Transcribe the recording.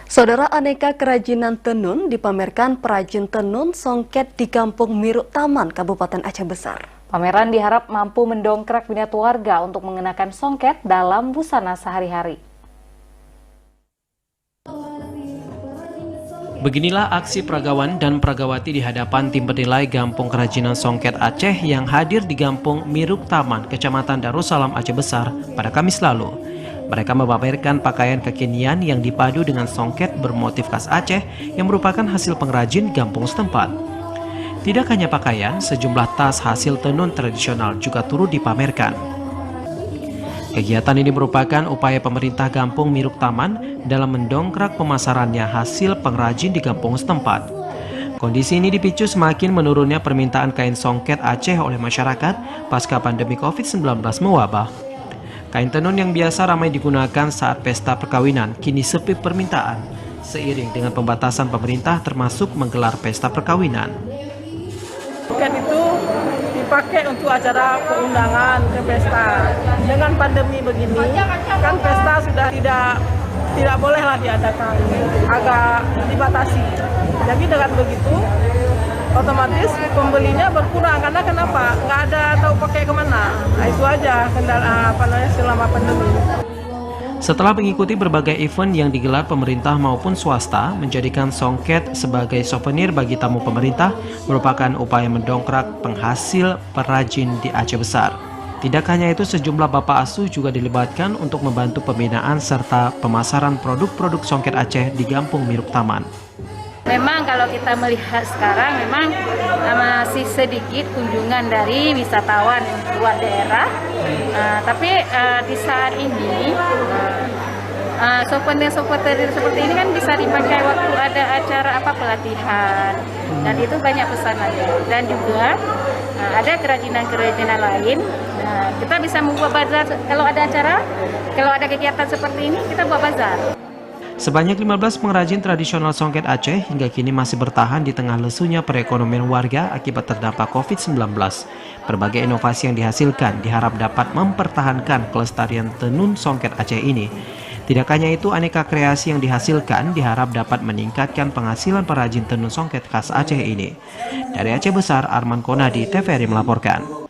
Saudara, aneka kerajinan tenun dipamerkan perajin tenun songket di Kampung Miruk Taman, Kabupaten Aceh Besar. Pameran diharap mampu mendongkrak minat warga untuk mengenakan songket dalam busana sehari-hari. Beginilah aksi peragawan dan peragawati di hadapan tim penilai Kampung Kerajinan Songket Aceh yang hadir di Kampung Miruk Taman, Kecamatan Darussalam, Aceh Besar pada Kamis lalu. Mereka memamerkan pakaian kekinian yang dipadu dengan songket bermotif khas Aceh yang merupakan hasil pengrajin kampung setempat. Tidak hanya pakaian, sejumlah tas hasil tenun tradisional juga turut dipamerkan. Kegiatan ini merupakan upaya pemerintah Kampung Miruk Taman dalam mendongkrak pemasarannya hasil pengrajin di kampung setempat. Kondisi ini dipicu semakin menurunnya permintaan kain songket Aceh oleh masyarakat pasca pandemi COVID-19 mewabah. Kain tenun yang biasa ramai digunakan saat pesta perkawinan kini sepi permintaan, seiring dengan pembatasan pemerintah termasuk menggelar pesta perkawinan. Songket itu dipakai untuk acara keundangan ke pesta. Dengan pandemi begini, kan pesta sudah tidak bolehlah diadakan, agak dibatasi. Jadi dengan begitu, otomatis pembelinya berkurang karena kenapa? Nggak ada tahu pakai kemana. Nah, itu aja kendala selama pandemi. Setelah mengikuti berbagai event yang digelar pemerintah maupun swasta, menjadikan songket sebagai souvenir bagi tamu pemerintah merupakan upaya mendongkrak penghasil perajin di Aceh Besar. Tidak hanya itu, sejumlah bapak asuh juga dilibatkan untuk membantu pembinaan serta pemasaran produk-produk songket Aceh di Kampung Miruk Taman. Memang kalau kita melihat sekarang memang masih sedikit kunjungan dari wisatawan luar daerah, tapi di saat ini souvenir seperti ini kan bisa dipakai waktu ada acara pelatihan, dan itu banyak pesanannya. Dan juga ada kerajinan-kerajinan lain, kita bisa membuat bazar kalau ada acara, kalau ada kegiatan seperti ini kita buat bazar. Sebanyak 15 pengrajin tradisional songket Aceh hingga kini masih bertahan di tengah lesunya perekonomian warga akibat terdampak COVID-19. Berbagai inovasi yang dihasilkan diharap dapat mempertahankan kelestarian tenun songket Aceh ini. Tidak hanya itu, aneka kreasi yang dihasilkan diharap dapat meningkatkan penghasilan perajin tenun songket khas Aceh ini. Dari Aceh Besar, Arman Konadi, TVRI melaporkan.